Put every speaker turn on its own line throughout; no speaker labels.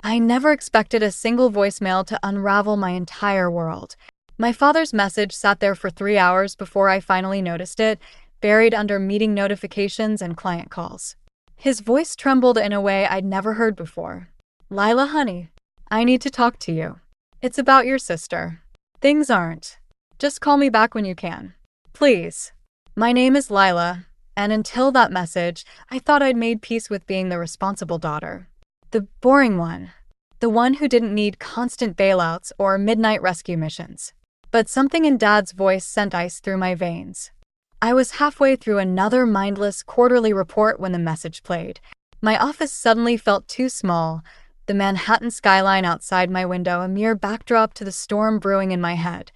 I never expected a single voicemail to unravel my entire world. My father's message sat there for 3 hours before I finally noticed it, buried under meeting notifications and client calls. His voice trembled in a way I'd never heard before. "Lila, honey, I need to talk to you. It's about your sister. Things aren't. Just call me back when you can. Please." My name is Lila, and until that message, I thought I'd made peace with being the responsible daughter. The boring one. The one who didn't need constant bailouts or midnight rescue missions. But something in Dad's voice sent ice through my veins. I was halfway through another mindless quarterly report when the message played. My office suddenly felt too small, the Manhattan skyline outside my window a mere backdrop to the storm brewing in my head.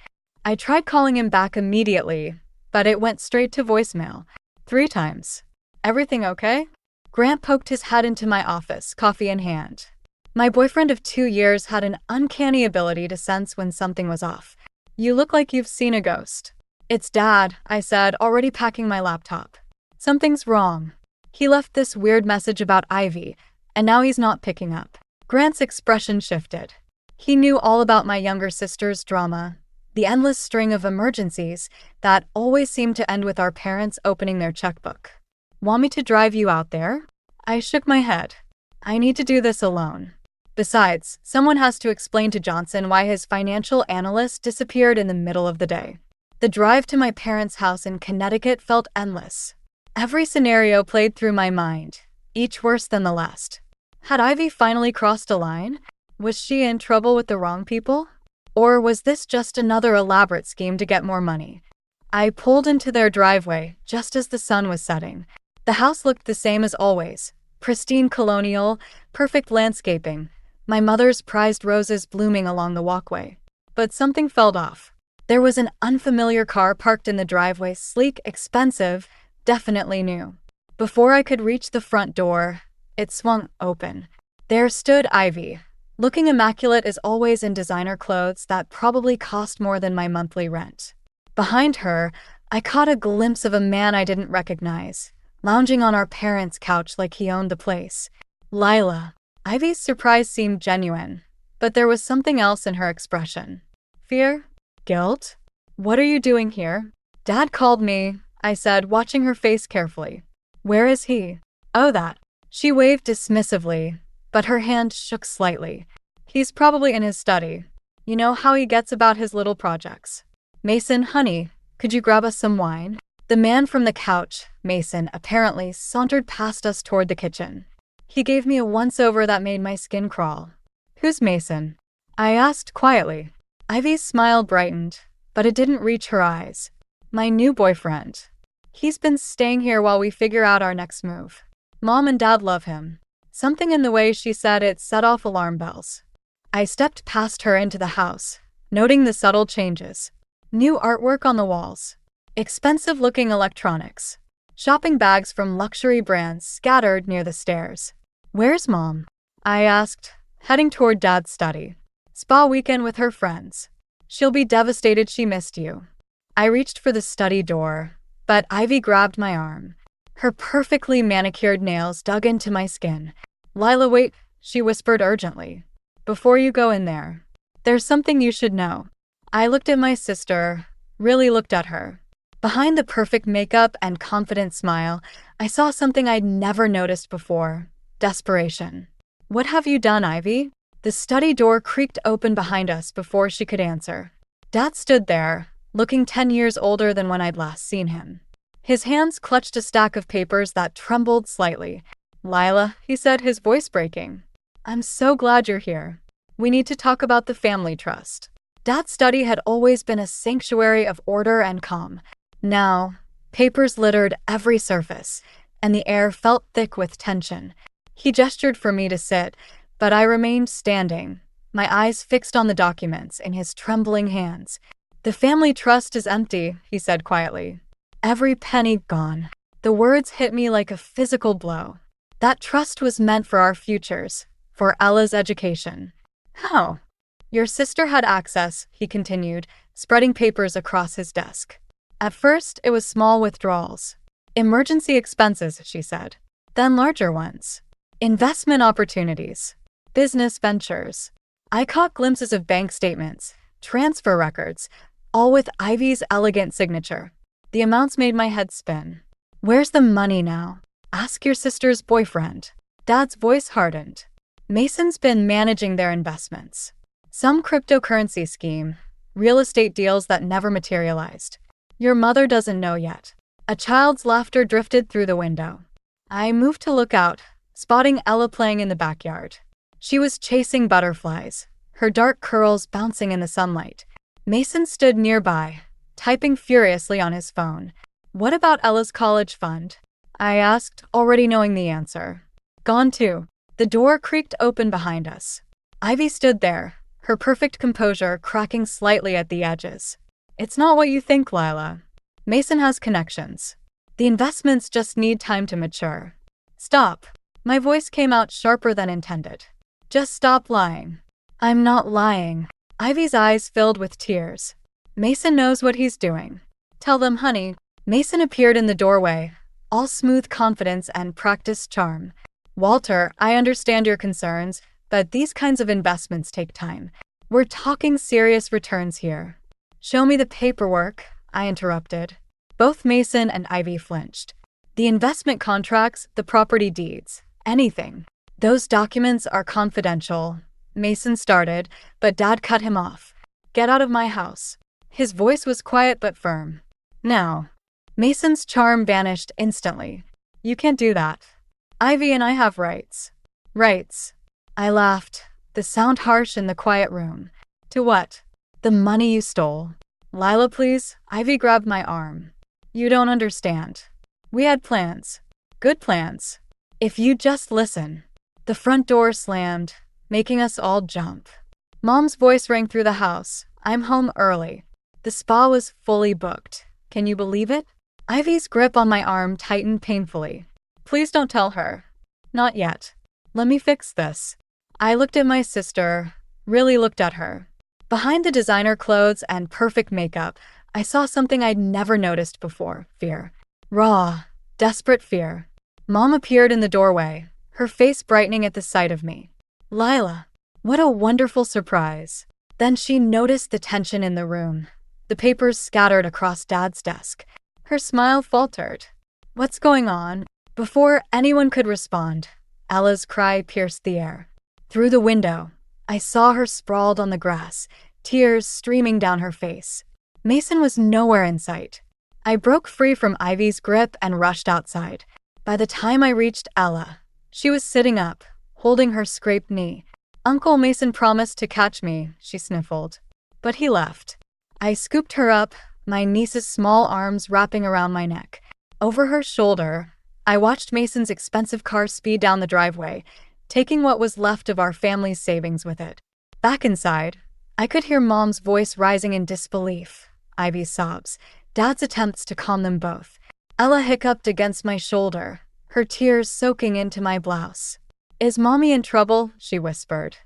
I tried calling him back immediately, but it went straight to voicemail. 3 times. "Everything okay?" Grant poked his head into my office, coffee in hand. My boyfriend of 2 years had an uncanny ability to sense when something was off. "You look like you've seen a ghost." "It's Dad," I said, already packing my laptop. "Something's wrong. He left this weird message about Ivy, and now he's not picking up." Grant's expression shifted. He knew all about my younger sister's drama, the endless string of emergencies that always seemed to end with our parents opening their checkbook. "Want me to drive you out there?" I shook my head. "I need to do this alone. Besides, someone has to explain to Johnson why his financial analyst disappeared in the middle of the day." The drive to my parents' house in Connecticut felt endless. Every scenario played through my mind, each worse than the last. Had Ivy finally crossed a line? Was she in trouble with the wrong people? Or was this just another elaborate scheme to get more money? I pulled into their driveway just as the sun was setting. The house looked the same as always. Pristine colonial, perfect landscaping, my mother's prized roses blooming along the walkway. But something felt off. There was an unfamiliar car parked in the driveway, sleek, expensive, definitely new. Before I could reach the front door, it swung open. There stood Ivy, looking immaculate as always in designer clothes that probably cost more than my monthly rent. Behind her, I caught a glimpse of a man I didn't recognize, lounging on our parents' couch like he owned the place. "Lila." Ivy's surprise seemed genuine, but there was something else in her expression. Fear? Guilt? "What are you doing here?" "Dad called me," I said, watching her face carefully. "Where is he?" "Oh, that." She waved dismissively, but her hand shook slightly. "He's probably in his study. You know how he gets about his little projects." "Mason, honey, could you grab us some wine?" The man from the couch, Mason, apparently sauntered past us toward the kitchen. He gave me a once-over that made my skin crawl. "Who's Mason?" I asked quietly. Ivy's smile brightened, but it didn't reach her eyes. "My new boyfriend. He's been staying here while we figure out our next move. Mom and Dad love him." Something in the way she said it set off alarm bells. I stepped past her into the house, noting the subtle changes. New artwork on the walls. Expensive-looking electronics. Shopping bags from luxury brands scattered near the stairs. "Where's Mom?" I asked, heading toward Dad's study. "Spa weekend with her friends. She'll be devastated she missed you." I reached for the study door, but Ivy grabbed my arm. Her perfectly manicured nails dug into my skin. "Lila, wait," she whispered urgently. "Before you go in there, there's something you should know." I looked at my sister, really looked at her. Behind the perfect makeup and confident smile, I saw something I'd never noticed before. Desperation. "What have you done, Ivy?" The study door creaked open behind us before she could answer. Dad stood there, looking 10 years older than when I'd last seen him. His hands clutched a stack of papers that trembled slightly. "Lila," he said, his voice breaking. "I'm so glad you're here. We need to talk about the family trust." Dad's study had always been a sanctuary of order and calm. Now, papers littered every surface, and the air felt thick with tension. He gestured for me to sit, but I remained standing, my eyes fixed on the documents in his trembling hands. "The family trust is empty," he said quietly. "Every penny gone." The words hit me like a physical blow. That trust was meant for our futures, for Ella's education. "How?" "Your sister had access," he continued, spreading papers across his desk. "At first, it was small withdrawals. Emergency expenses," she said. "Then larger ones. Investment opportunities. business ventures. I caught glimpses of bank statements, transfer records, all with Ivy's elegant signature. The amounts made my head spin. Where's the money now? Ask your sister's boyfriend. Dad's voice hardened. Mason's been managing their investments. Some cryptocurrency scheme, real estate deals that never materialized. Your mother doesn't know yet. A child's laughter drifted through the window. I moved to look out, spotting Ella playing in the backyard. She was chasing butterflies, her dark curls bouncing in the sunlight. Mason stood nearby, typing furiously on his phone. What about Ella's college fund? I asked, already knowing the answer. Gone too. The door creaked open behind us. Ivy stood there, her perfect composure cracking slightly at the edges. It's not what you think, Lila. Mason has connections. The investments just need time to mature. Stop. My voice came out sharper than intended. Just stop lying. I'm not lying. Ivy's eyes filled with tears. Mason knows what he's doing. Tell them, honey. Mason appeared in the doorway, all smooth confidence and practiced charm. Walter, I understand your concerns, but these kinds of investments take time. We're talking serious returns here. Show me the paperwork, I interrupted. Both Mason and Ivy flinched. The investment contracts, the property deeds, anything. Those documents are confidential. Mason started, but Dad cut him off. Get out of my house. His voice was quiet but firm. Now. Mason's charm vanished instantly. You can't do that. Ivy and I have rights. Rights. I laughed, the sound harsh in the quiet room. To what? The money you stole. Lila, please. Ivy grabbed my arm. You don't understand. We had plans. Good plans. If you just listen. The front door slammed, making us all jump. Mom's voice rang through the house. I'm home early. The spa was fully booked. Can you believe it? Ivy's grip on my arm tightened painfully. Please don't tell her. Not yet. Let me fix this. I looked at my sister, really looked at her. Behind the designer clothes and perfect makeup, I saw something I'd never noticed before. Fear. Raw, desperate fear. Mom appeared in the doorway, her face brightening at the sight of me. Lila, what a wonderful surprise. Then she noticed the tension in the room, the papers scattered across Dad's desk. Her smile faltered. What's going on? Before anyone could respond, Ella's cry pierced the air. Through the window, I saw her sprawled on the grass, tears streaming down her face. Mason was nowhere in sight. I broke free from Ivy's grip and rushed outside. By the time I reached Ella, she was sitting up, holding her scraped knee. Uncle Mason promised to catch me, she sniffled. But he left. I scooped her up, my niece's small arms wrapping around my neck. Over her shoulder, I watched Mason's expensive car speed down the driveway, taking what was left of our family's savings with it. Back inside, I could hear Mom's voice rising in disbelief, Ivy's sobs, Dad's attempts to calm them both. Ella hiccuped against my shoulder, her tears soaking into my blouse. Is Mommy in trouble? She whispered.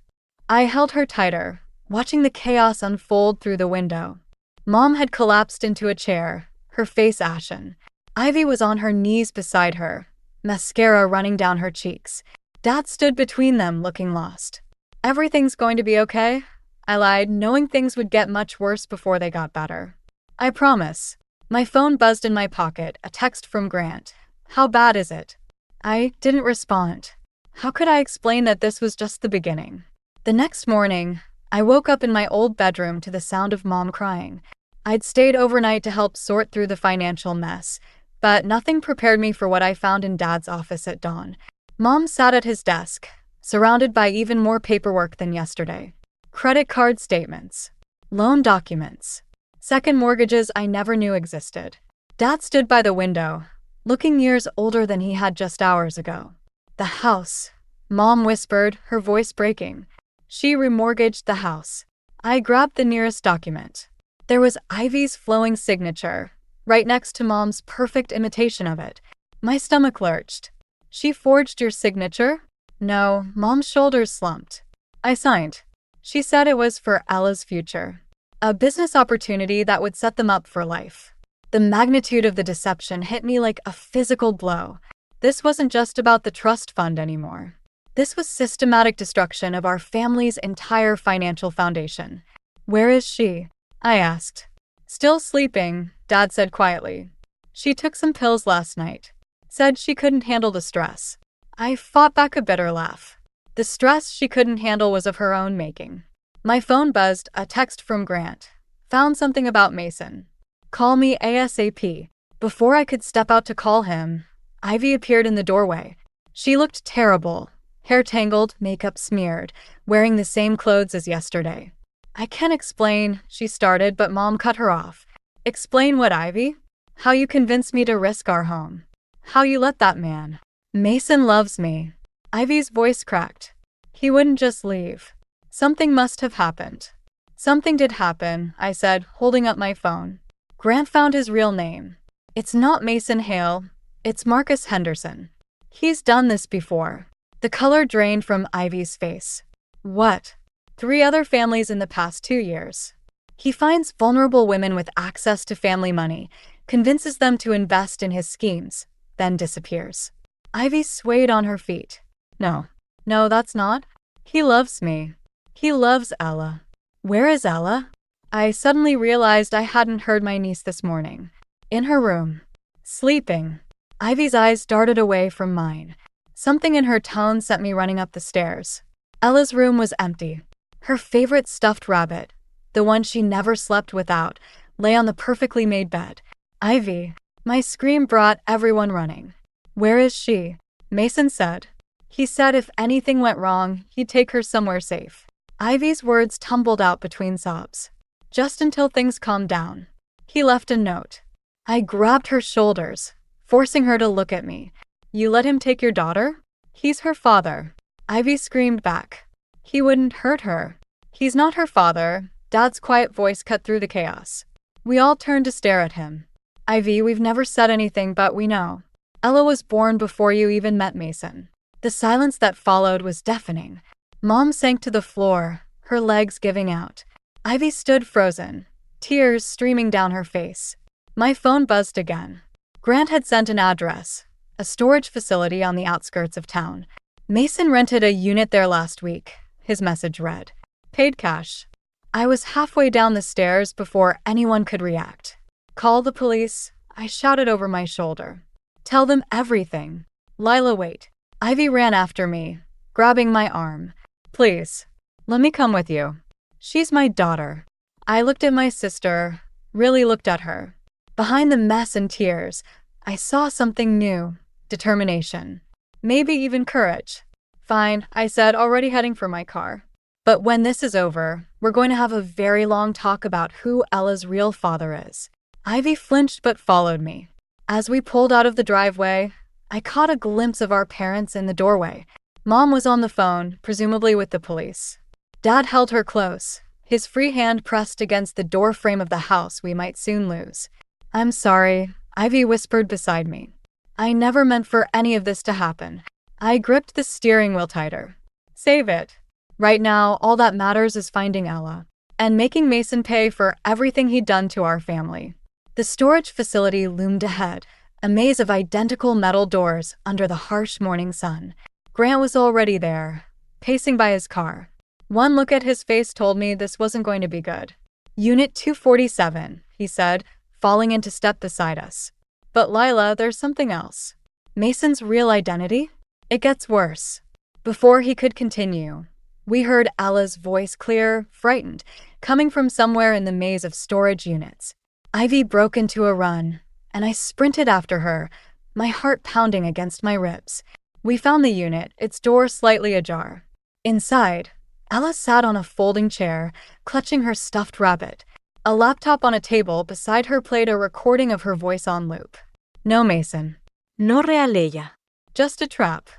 I held her tighter, watching the chaos unfold through the window. Mom had collapsed into a chair, her face ashen. Ivy was on her knees beside her, mascara running down her cheeks. Dad stood between them, looking lost. Everything's going to be okay? I lied, knowing things would get much worse before they got better. I promise. My phone buzzed in my pocket, a text from Grant. How bad is it? I didn't respond. How could I explain that this was just the beginning? The next morning, I woke up in my old bedroom to the sound of Mom crying. I'd stayed overnight to help sort through the financial mess, but nothing prepared me for what I found in Dad's office at dawn. Mom sat at his desk, surrounded by even more paperwork than yesterday. Credit card statements, loan documents, second mortgages I never knew existed. Dad stood by the window, looking years older than he had just hours ago. The house, Mom whispered, her voice breaking. She remortgaged the house. I grabbed the nearest document. There was Ivy's flowing signature, right next to Mom's perfect imitation of it. My stomach lurched. She forged your signature? No, Mom's shoulders slumped. I signed. She said it was for Ella's future. A business opportunity that would set them up for life. The magnitude of the deception hit me like a physical blow. This wasn't just about the trust fund anymore. This was systematic destruction of our family's entire financial foundation. Where is she? I asked. Still sleeping, Dad said quietly. She took some pills last night. Said she couldn't handle the stress. I fought back a bitter laugh. The stress she couldn't handle was of her own making. My phone buzzed, a text from Grant. Found something about Mason. Call me ASAP. Before I could step out to call him, Ivy appeared in the doorway. She looked terrible. Hair tangled, makeup smeared, wearing the same clothes as yesterday. I can't explain, she started, but Mom cut her off. Explain what, Ivy? How you convinced me to risk our home. How you let that man. Mason loves me. Ivy's voice cracked. He wouldn't just leave. Something must have happened. Something did happen, I said, holding up my phone. Grant found his real name. It's not Mason Hale, it's Marcus Henderson. He's done this before. The color drained from Ivy's face. What? 3 other families in the past 2 years. He finds vulnerable women with access to family money, convinces them to invest in his schemes, then disappears. Ivy swayed on her feet. No, that's not. He loves me. He loves Ella. Where is Ella? I suddenly realized I hadn't heard my niece this morning. In her room. Sleeping. Ivy's eyes darted away from mine. Something in her tone sent me running up the stairs. Ella's room was empty. Her favorite stuffed rabbit, the one she never slept without, lay on the perfectly made bed. Ivy. My scream brought everyone running. Where is she? Mason said. He said if anything went wrong, he'd take her somewhere safe. Ivy's words tumbled out between sobs. Just until things calmed down. He left a note. I grabbed her shoulders, forcing her to look at me. You let him take your daughter? He's her father. Ivy screamed back. He wouldn't hurt her. He's not her father. Dad's quiet voice cut through the chaos. We all turned to stare at him. Ivy, we've never said anything, but we know. Ella was born before you even met Mason. The silence that followed was deafening. Mom sank to the floor, her legs giving out. Ivy stood frozen, tears streaming down her face. My phone buzzed again. Grant had sent an address, a storage facility on the outskirts of town. Mason rented a unit there last week, his message read. Paid cash. I was halfway down the stairs before anyone could react. Call the police, I shouted over my shoulder. Tell them everything. Lila, wait. Ivy ran after me, grabbing my arm. Please, let me come with you. She's my daughter. I looked at my sister, really looked at her. Behind the mess and tears, I saw something new. Determination. Maybe even courage. Fine, I said, already heading for my car. But when this is over, we're going to have a very long talk about who Ella's real father is. Ivy flinched but followed me. As we pulled out of the driveway, I caught a glimpse of our parents in the doorway. Mom was on the phone, presumably with the police. Dad held her close, his free hand pressed against the door frame of the house we might soon lose. I'm sorry, Ivy whispered beside me. I never meant for any of this to happen. I gripped the steering wheel tighter. Save it. Right now, all that matters is finding Ella and making Mason pay for everything he'd done to our family. The storage facility loomed ahead, a maze of identical metal doors under the harsh morning sun. Grant was already there, pacing by his car. One look at his face told me this wasn't going to be good. Unit 247, he said, falling into step beside us. But Lila, there's something else. Mason's real identity? It gets worse. Before he could continue, we heard Ella's voice clear, frightened, coming from somewhere in the maze of storage units. Ivy broke into a run, and I sprinted after her, my heart pounding against my ribs. We found the unit, its door slightly ajar. Inside, Ella sat on a folding chair, clutching her stuffed rabbit. A laptop on a table beside her played a recording of her voice on loop. No, Mason. No real ella. Just a trap.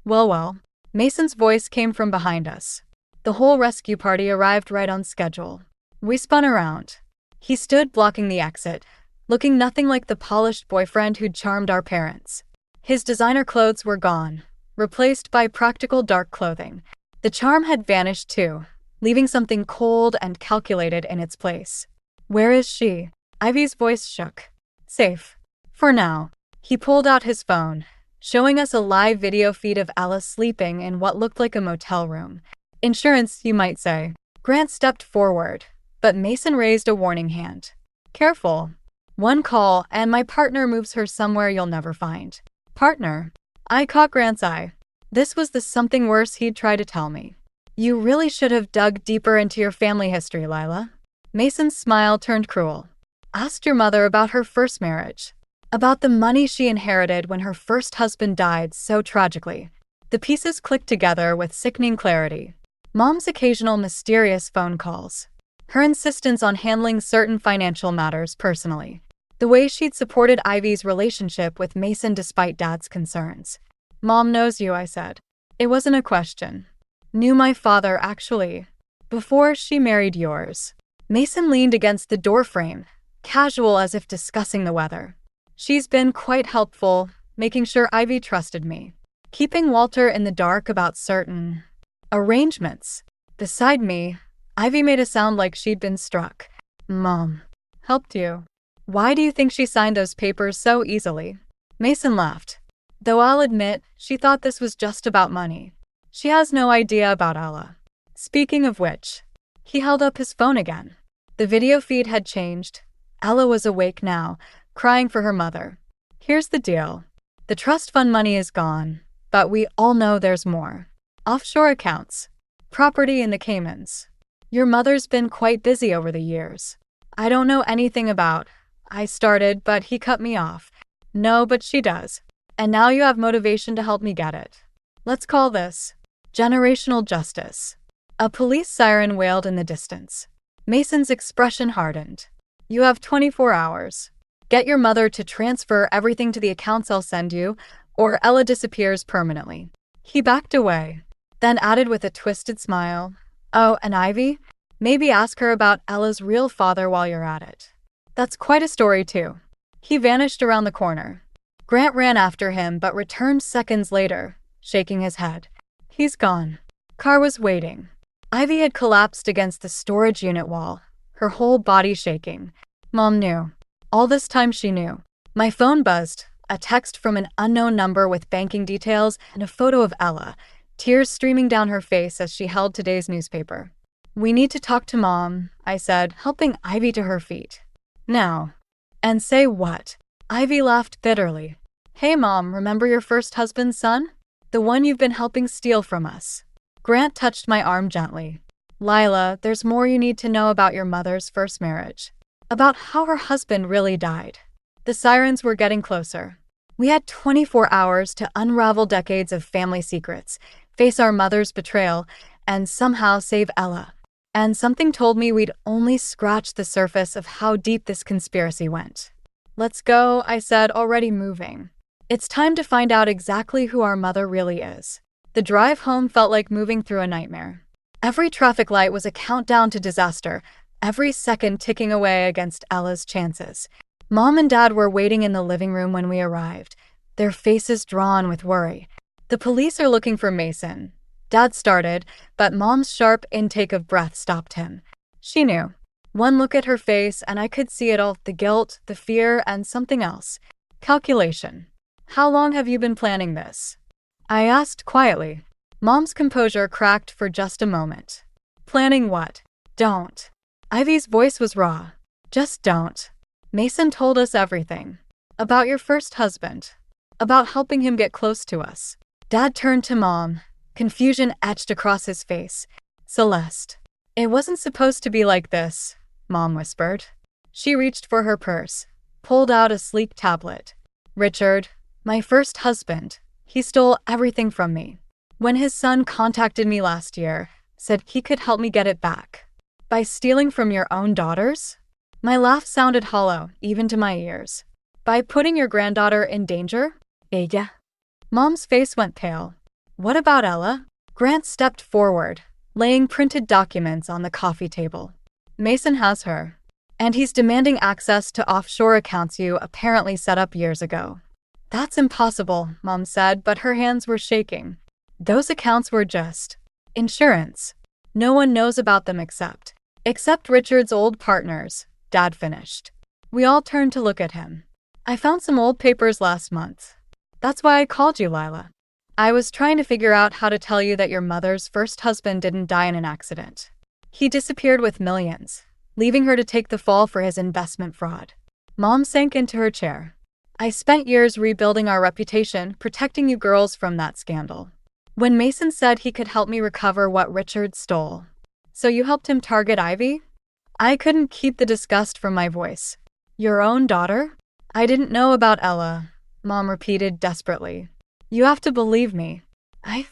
Well. Mason's voice came from behind us. The whole rescue party arrived right on schedule. We spun around. He stood blocking the exit, looking nothing like the polished boyfriend who'd charmed our parents. His designer clothes were gone, replaced by practical dark clothing. The charm had vanished too, leaving something cold and calculated in its place. Where is she? Ivy's voice shook. Safe. For now. He pulled out his phone, showing us a live video feed of Ella sleeping in what looked like a motel room. Insurance, you might say. Grant stepped forward, but Mason raised a warning hand. Careful. One call, and my partner moves her somewhere you'll never find. Partner? I caught Grant's eye. This was the something worse he'd try to tell me. You really should have dug deeper into your family history, Lila. Mason's smile turned cruel. Asked your mother about her first marriage. About the money she inherited when her first husband died so tragically. The pieces clicked together with sickening clarity. Mom's occasional mysterious phone calls. Her insistence on handling certain financial matters personally. The way she'd supported Ivy's relationship with Mason despite Dad's concerns. Mom knows you, I said. It wasn't a question. Knew my father, actually. Before she married yours. Mason leaned against the doorframe, casual as if discussing the weather. She's been quite helpful, making sure Ivy trusted me. Keeping Walter in the dark about certain arrangements. Beside me, Ivy made a sound like she'd been struck. Mom. Helped you. Why do you think she signed those papers so easily? Mason laughed. Though I'll admit, she thought this was just about money. She has no idea about Ella. Speaking of which, he held up his phone again. The video feed had changed. Ella was awake now, crying for her mother. Here's the deal. The trust fund money is gone, but we all know there's more. Offshore accounts. Property in the Caymans. Your mother's been quite busy over the years. I don't know anything about. I started, but he cut me off. No, but she does. And now you have motivation to help me get it. Let's call this generational justice. A police siren wailed in the distance. Mason's expression hardened. You have 24 hours. Get your mother to transfer everything to the accounts I'll send you, or Ella disappears permanently. He backed away, then added with a twisted smile, Oh, and Ivy? Maybe ask her about Ella's real father while you're at it. That's quite a story, too. He vanished around the corner. Grant ran after him but returned seconds later, shaking his head. He's gone. Car was waiting. Ivy had collapsed against the storage unit wall, her whole body shaking. Mom knew. All this time she knew. My phone buzzed, a text from an unknown number with banking details and a photo of Ella, tears streaming down her face as she held today's newspaper. We need to talk to Mom, I said, helping Ivy to her feet. Now. And say what? Ivy laughed bitterly. Hey Mom, remember your first husband's son? The one you've been helping steal from us. Grant touched my arm gently. Lila, there's more you need to know about your mother's first marriage. About how her husband really died. The sirens were getting closer. We had 24 hours to unravel decades of family secrets, face our mother's betrayal, and somehow save Ella. And something told me we'd only scratched the surface of how deep this conspiracy went. Let's go, I said, already moving. It's time to find out exactly who our mother really is. The drive home felt like moving through a nightmare. Every traffic light was a countdown to disaster, every second ticking away against Ella's chances. Mom and Dad were waiting in the living room when we arrived, their faces drawn with worry. The police are looking for Mason. Dad started, but Mom's sharp intake of breath stopped him. She knew. One look at her face and I could see it all, the guilt, the fear, and something else. Calculation. How long have you been planning this? I asked quietly. Mom's composure cracked for just a moment. Planning what? Don't. Ivy's voice was raw. Just don't. Mason told us everything. About your first husband. About helping him get close to us. Dad turned to Mom. Confusion etched across his face. Celeste. It wasn't supposed to be like this, Mom whispered. She reached for her purse, pulled out a sleek tablet. Richard, my first husband, he stole everything from me. When his son contacted me last year, said he could help me get it back. By stealing from your own daughters? My laugh sounded hollow, even to my ears. By putting your granddaughter in danger? Ella. Mom's face went pale. What about Ella? Grant stepped forward, laying printed documents on the coffee table. Mason has her. And he's demanding access to offshore accounts you apparently set up years ago. That's impossible, Mom said, but her hands were shaking. Those accounts were just insurance. No one knows about them except Richard's old partners, Dad finished. We all turned to look at him. I found some old papers last month. That's why I called you, Lila. I was trying to figure out how to tell you that your mother's first husband didn't die in an accident. He disappeared with millions, leaving her to take the fall for his investment fraud. Mom sank into her chair. I spent years rebuilding our reputation, protecting you girls from that scandal. When Mason said he could help me recover what Richard stole. So you helped him target Ivy? I couldn't keep the disgust from my voice. Your own daughter? I didn't know about Ella, Mom repeated desperately. You have to believe me. I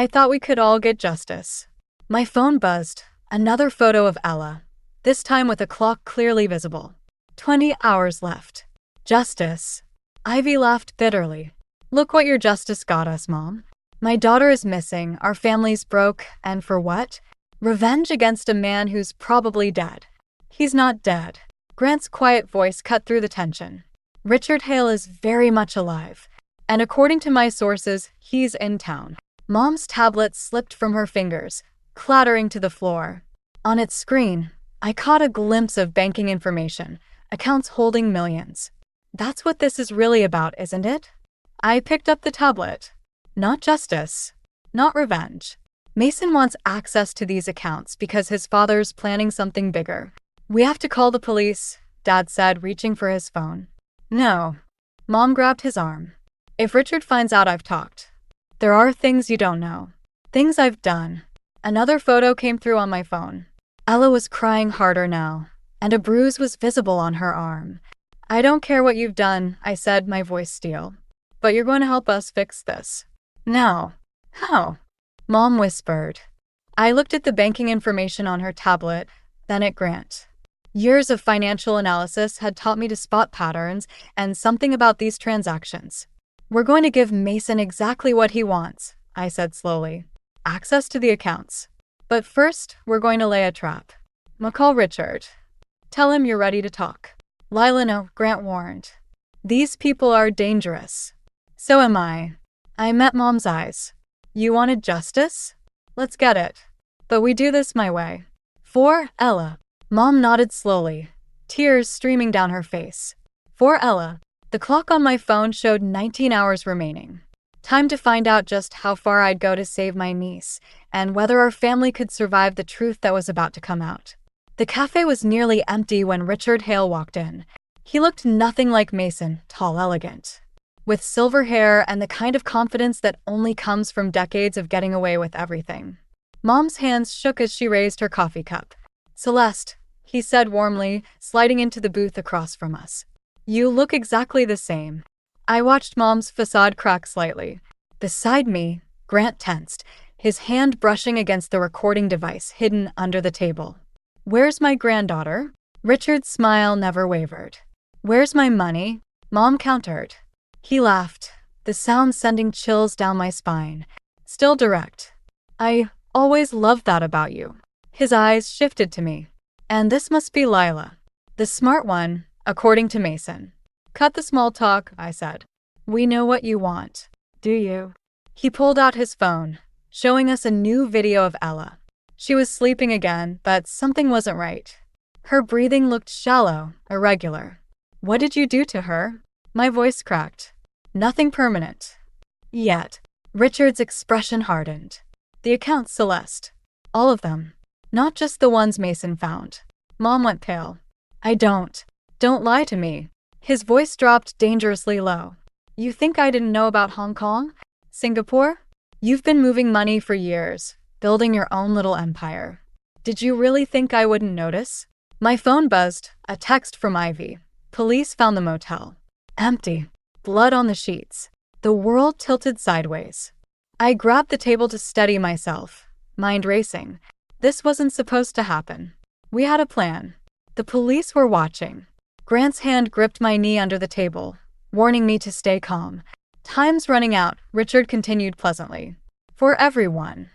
thought we could all get justice. My phone buzzed. Another photo of Ella, this time with a clock clearly visible. 20 hours left. Justice. Ivy laughed bitterly. Look what your justice got us, Mom. My daughter is missing, our family's broke, and for what? Revenge against a man who's probably dead. He's not dead. Grant's quiet voice cut through the tension. Richard Hale is very much alive. And according to my sources, he's in town. Mom's tablet slipped from her fingers, clattering to the floor. On its screen, I caught a glimpse of banking information, accounts holding millions. That's what this is really about, isn't it? I picked up the tablet. Not justice. Not revenge. Mason wants access to these accounts because his father's planning something bigger. We have to call the police, Dad said, reaching for his phone. No. Mom grabbed his arm. If Richard finds out I've talked, there are things you don't know. Things I've done. Another photo came through on my phone. Ella was crying harder now, and a bruise was visible on her arm. I don't care what you've done, I said, my voice steel. But you're going to help us fix this. Now. How? Mom whispered. I looked at the banking information on her tablet, then at Grant. Years of financial analysis had taught me to spot patterns and something about these transactions. We're going to give Mason exactly what he wants, I said slowly. Access to the accounts. But first, we're going to lay a trap. Call Richard. Tell him you're ready to talk. Lila, no, Grant warned. These people are dangerous. So am I. I met Mom's eyes. You wanted justice? Let's get it. But we do this my way. For Ella. Mom nodded slowly, tears streaming down her face. For Ella. The clock on my phone showed 19 hours remaining. Time to find out just how far I'd go to save my niece, and whether our family could survive the truth that was about to come out. The cafe was nearly empty when Richard Hale walked in. He looked nothing like Mason, tall, elegant, with silver hair and the kind of confidence that only comes from decades of getting away with everything. Mom's hands shook as she raised her coffee cup. Celeste, he said warmly, sliding into the booth across from us. You look exactly the same. I watched Mom's facade crack slightly. Beside me, Grant tensed, his hand brushing against the recording device hidden under the table. Where's my granddaughter? Richard's smile never wavered. Where's my money? Mom countered. He laughed, the sound sending chills down my spine. Still direct. I always loved that about you. His eyes shifted to me. And this must be Lila. The smart one, according to Mason. Cut the small talk, I said. We know what you want. Do you? He pulled out his phone, showing us a new video of Ella. She was sleeping again, but something wasn't right. Her breathing looked shallow, irregular. What did you do to her? My voice cracked. Nothing permanent. Yet. Richard's expression hardened. The accounts, Celeste. All of them. Not just the ones Mason found. Mom went pale. I don't lie to me. His voice dropped dangerously low. You think I didn't know about Hong Kong? Singapore? You've been moving money for years, building your own little empire. Did you really think I wouldn't notice? My phone buzzed, a text from Ivy. Police found the motel. Empty. Blood on the sheets. The world tilted sideways. I grabbed the table to steady myself, mind racing. This wasn't supposed to happen. We had a plan. The police were watching. Grant's hand gripped my knee under the table, warning me to stay calm. Time's running out, Richard continued pleasantly. For everyone.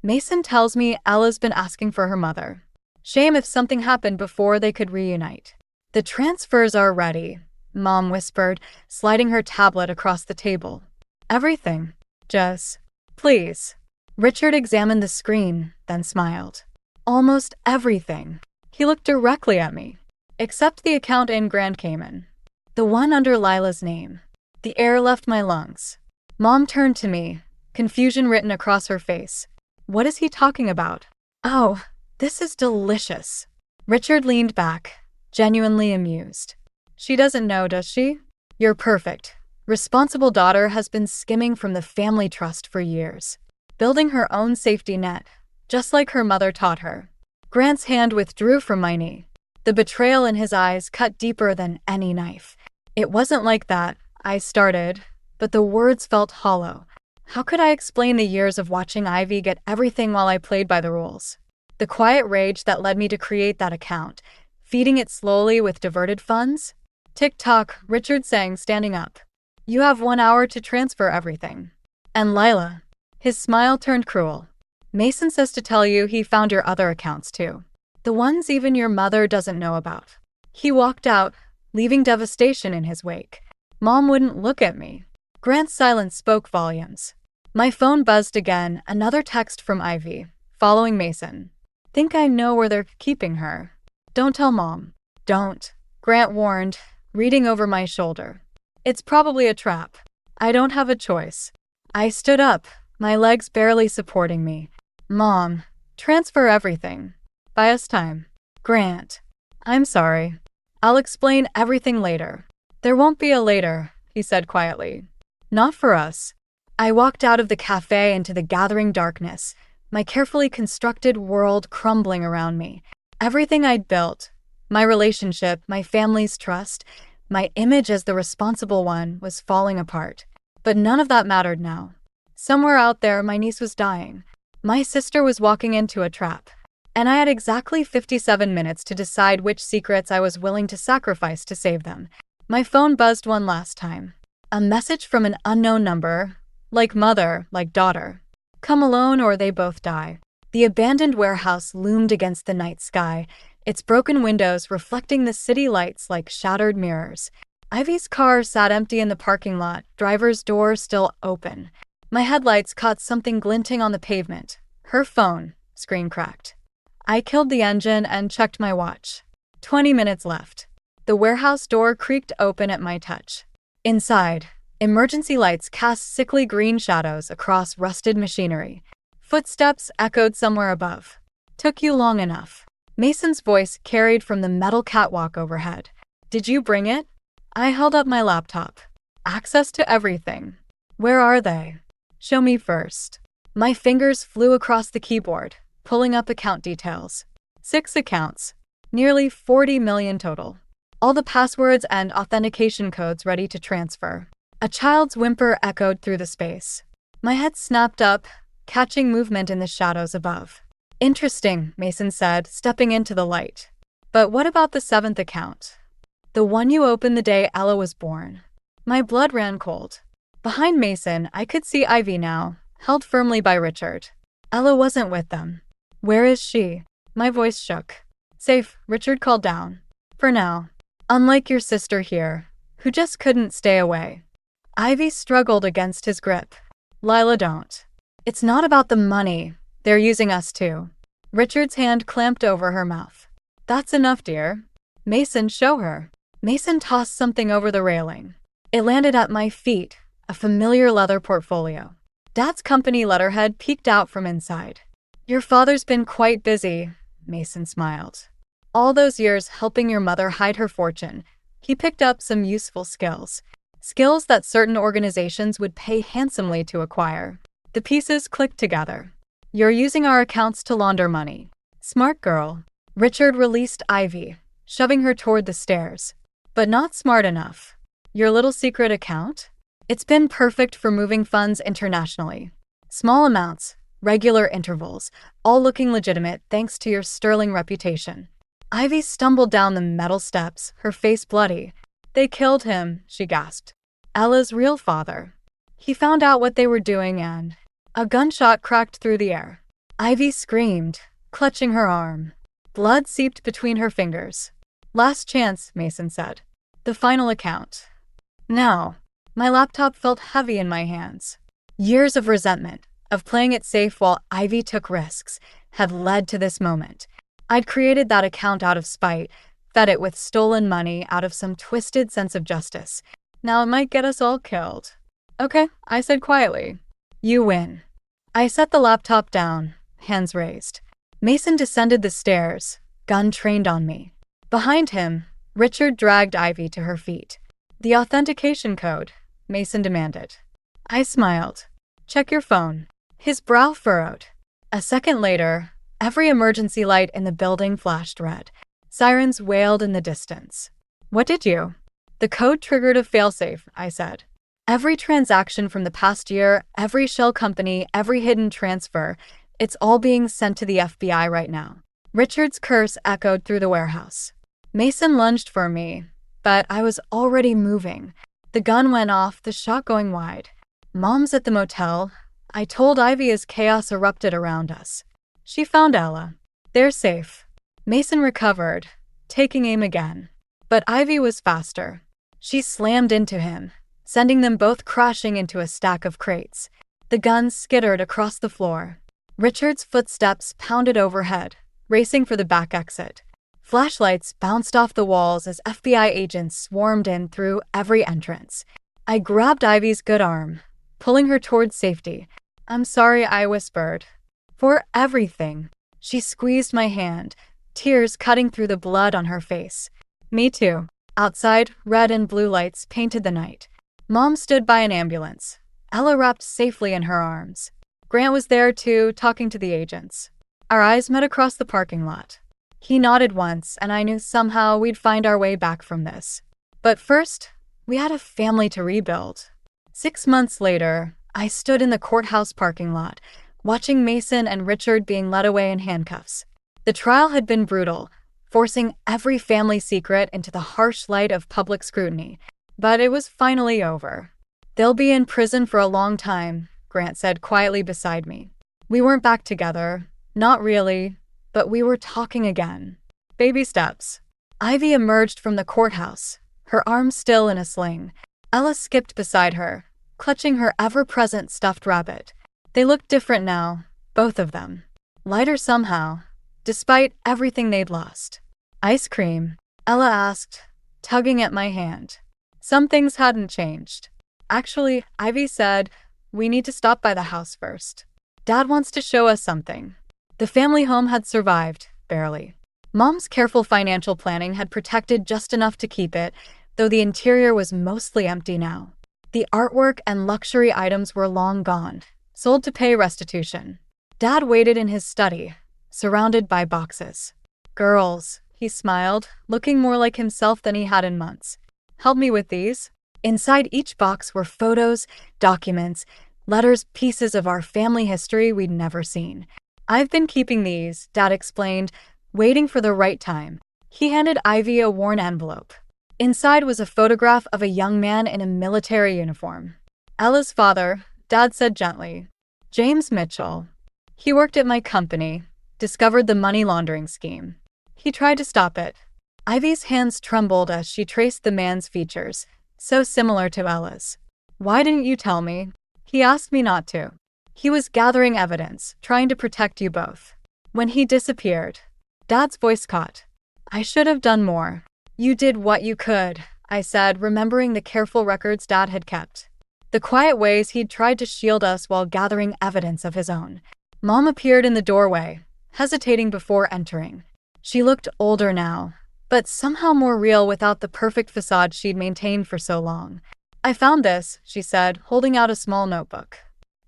Mason tells me Ella's been asking for her mother. Shame if something happened before they could reunite. The transfers are ready, Mom whispered, sliding her tablet across the table. Everything. Just, please. Richard examined the screen, then smiled. Almost everything. He looked directly at me. Except the account in Grand Cayman. The one under Lila's name. The air left my lungs. Mom turned to me, confusion written across her face. What is he talking about? Oh, this is delicious. Richard leaned back, genuinely amused. She doesn't know, does she? Your perfect, responsible daughter has been skimming from the family trust for years, building her own safety net, just like her mother taught her. Grant's hand withdrew from my knee. The betrayal in his eyes cut deeper than any knife. It wasn't like that, I started, but the words felt hollow. How could I explain the years of watching Ivy get everything while I played by the rules? The quiet rage that led me to create that account, feeding it slowly with diverted funds? Tick-tock, Richard sang, standing up. You have 1 hour to transfer everything. And Lila. His smile turned cruel. Mason says to tell you he found your other accounts too. The ones even your mother doesn't know about. He walked out, leaving devastation in his wake. Mom wouldn't look at me. Grant's silence spoke volumes. My phone buzzed again, another text from Ivy, following Mason. Think I know where they're keeping her. Don't tell Mom. Don't, Grant warned, reading over my shoulder. It's probably a trap. I don't have a choice. I stood up, my legs barely supporting me. Mom, transfer everything. Buy us time. Grant. I'm sorry. I'll explain everything later. There won't be a later, he said quietly. Not for us. I walked out of the cafe into the gathering darkness, my carefully constructed world crumbling around me. Everything I'd built, my relationship, my family's trust, my image as the responsible one was falling apart. But none of that mattered now. Somewhere out there, my niece was dying. My sister was walking into a trap. And I had exactly 57 minutes to decide which secrets I was willing to sacrifice to save them. My phone buzzed one last time. A message from an unknown number, like mother, like daughter. Come alone or they both die. The abandoned warehouse loomed against the night sky, its broken windows reflecting the city lights like shattered mirrors. Ivy's car sat empty in the parking lot, driver's door still open. My headlights caught something glinting on the pavement. Her phone. Screen cracked. I killed the engine and checked my watch. 20 minutes left. The warehouse door creaked open at my touch. Inside, emergency lights cast sickly green shadows across rusted machinery. Footsteps echoed somewhere above. Took you long enough. Mason's voice carried from the metal catwalk overhead. Did you bring it? I held up my laptop. Access to everything. Where are they? Show me first. My fingers flew across the keyboard, pulling up account details. 6 accounts. Nearly 40 million total. All the passwords and authentication codes ready to transfer. A child's whimper echoed through the space. My head snapped up, catching movement in the shadows above. Interesting, Mason said, stepping into the light. But what about the 7th account? The one you opened the day Ella was born. My blood ran cold. Behind Mason, I could see Ivy now, held firmly by Richard. Ella wasn't with them. Where is she? My voice shook. Safe, Richard called down. For now. Unlike your sister here, who just couldn't stay away. Ivy struggled against his grip. Lila, don't. It's not about the money. They're using us too. Richard's hand clamped over her mouth. That's enough, dear. Mason, show her. Mason tossed something over the railing. It landed at my feet, a familiar leather portfolio. Dad's company letterhead peeked out from inside. Your father's been quite busy, Mason smiled. All those years helping your mother hide her fortune, he picked up some useful skills. Skills that certain organizations would pay handsomely to acquire. The pieces clicked together. You're using our accounts to launder money. Smart girl. Richard released Ivy, shoving her toward the stairs. But not smart enough. Your little secret account? It's been perfect for moving funds internationally. Small amounts, regular intervals, all looking legitimate thanks to your sterling reputation. Ivy stumbled down the metal steps, her face bloody. They killed him, she gasped. Ella's real father. He found out what they were doing and... A gunshot cracked through the air. Ivy screamed, clutching her arm. Blood seeped between her fingers. Last chance, Mason said. The final account. Now. My laptop felt heavy in my hands. Years of resentment, of playing it safe while Ivy took risks, had led to this moment. I'd created that account out of spite, fed it with stolen money out of some twisted sense of justice. Now it might get us all killed. Okay, I said quietly. You win. I set the laptop down, hands raised. Mason descended the stairs, gun trained on me. Behind him, Richard dragged Ivy to her feet. The authentication code, Mason demanded. I smiled. Check your phone. His brow furrowed. A second later, every emergency light in the building flashed red. Sirens wailed in the distance. What did you? The code triggered a failsafe, I said. Every transaction from the past year, every shell company, every hidden transfer, it's all being sent to the FBI right now. Richard's curse echoed through the warehouse. Mason lunged for me, but I was already moving. The gun went off, the shot going wide. Mom's at the motel. I told Ivy as chaos erupted around us. She found Ella. They're safe. Mason recovered, taking aim again. But Ivy was faster. She slammed into him, sending them both crashing into a stack of crates. The gun skittered across the floor. Richard's footsteps pounded overhead, racing for the back exit. Flashlights bounced off the walls as FBI agents swarmed in through every entrance. I grabbed Ivy's good arm, pulling her towards safety. I'm sorry, I whispered. For everything. She squeezed my hand, tears cutting through the blood on her face. Me too. Outside, red and blue lights painted the night. Mom stood by an ambulance, Ella wrapped safely in her arms. Grant was there too, talking to the agents. Our eyes met across the parking lot. He nodded once, and I knew somehow we'd find our way back from this. But first, we had a family to rebuild. 6 months later, I stood in the courthouse parking lot, watching Mason and Richard being led away in handcuffs. The trial had been brutal, forcing every family secret into the harsh light of public scrutiny. But it was finally over. They'll be in prison for a long time, Grant said quietly beside me. We weren't back together. Not really. But we were talking again. Baby steps. Ivy emerged from the courthouse, her arm still in a sling. Ella skipped beside her, clutching her ever-present stuffed rabbit. They looked different now, both of them. Lighter somehow, despite everything they'd lost. Ice cream? Ella asked, tugging at my hand. Some things hadn't changed. Actually, Ivy said, we need to stop by the house first. Dad wants to show us something. The family home had survived, barely. Mom's careful financial planning had protected just enough to keep it, though the interior was mostly empty now. The artwork and luxury items were long gone, sold to pay restitution. Dad waited in his study, surrounded by boxes. Girls, he smiled, looking more like himself than he had in months. Help me with these. Inside each box were photos, documents, letters, pieces of our family history we'd never seen. I've been keeping these, Dad explained, waiting for the right time. He handed Ivy a worn envelope. Inside was a photograph of a young man in a military uniform. Ella's father, Dad said gently. James Mitchell. He worked at my company, discovered the money laundering scheme. He tried to stop it. Ivy's hands trembled as she traced the man's features, so similar to Ella's. Why didn't you tell me? He asked me not to. He was gathering evidence, trying to protect you both. When he disappeared, Dad's voice caught. I should have done more. You did what you could, I said, remembering the careful records Dad had kept. The quiet ways he'd tried to shield us while gathering evidence of his own. Mom appeared in the doorway, hesitating before entering. She looked older now, but somehow more real without the perfect facade she'd maintained for so long. I found this, she said, holding out a small notebook.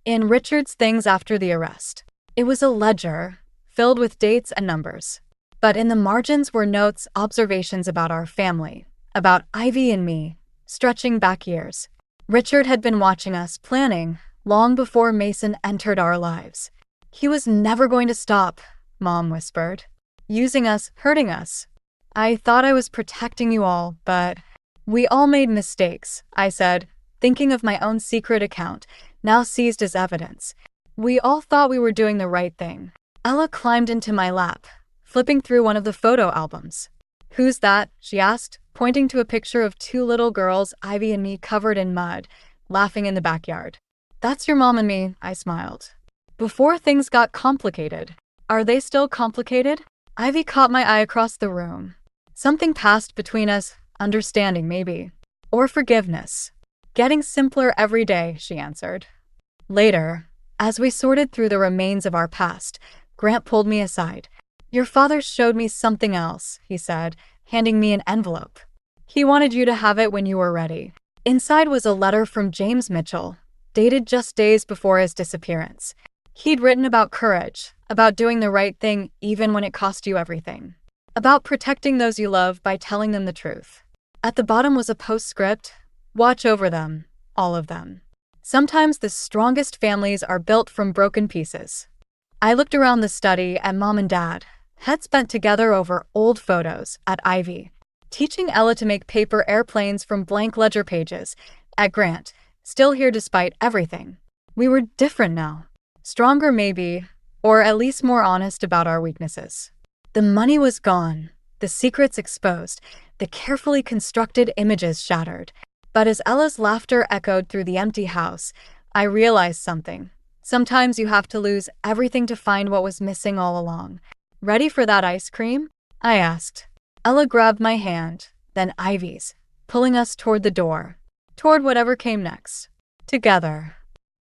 In Richard's things after the arrest. It was a ledger, filled with dates and numbers. But in the margins were notes, observations about our family, about Ivy and me, stretching back years. Richard had been watching us, planning, long before Mason entered our lives. He was never going to stop, Mom whispered. Using us, hurting us. I thought I was protecting you all, but we all made mistakes, I said, thinking of my own secret account, now seized as evidence. We all thought we were doing the right thing. Ella climbed into my lap, flipping through one of the photo albums. Who's that? She asked, pointing to a picture of 2 little girls, Ivy and me covered in mud, laughing in the backyard. That's your mom and me, I smiled. Before things got complicated. Are they still complicated? Ivy caught my eye across the room. Something passed between us, understanding maybe. or forgiveness. Getting simpler every day, she answered. Later, as we sorted through the remains of our past, Grant pulled me aside. Your father showed me something else, he said, handing me an envelope. He wanted you to have it when you were ready. Inside was a letter from James Mitchell, dated just days before his disappearance. He'd written about courage, about doing the right thing even when it cost you everything, about protecting those you love by telling them the truth. At the bottom was a postscript: watch over them, all of them. Sometimes the strongest families are built from broken pieces. I looked around the study at Mom and Dad, heads bent together over old photos, at Ivy, teaching Ella to make paper airplanes from blank ledger pages, at Grant, still here despite everything. We were different now. Stronger maybe, or at least more honest about our weaknesses. The money was gone, the secrets exposed, the carefully constructed images shattered. But as Ella's laughter echoed through the empty house, I realized something. Sometimes you have to lose everything to find what was missing all along. Ready for that ice cream? I asked. Ella grabbed my hand, then Ivy's, pulling us toward the door, toward whatever came next. Together.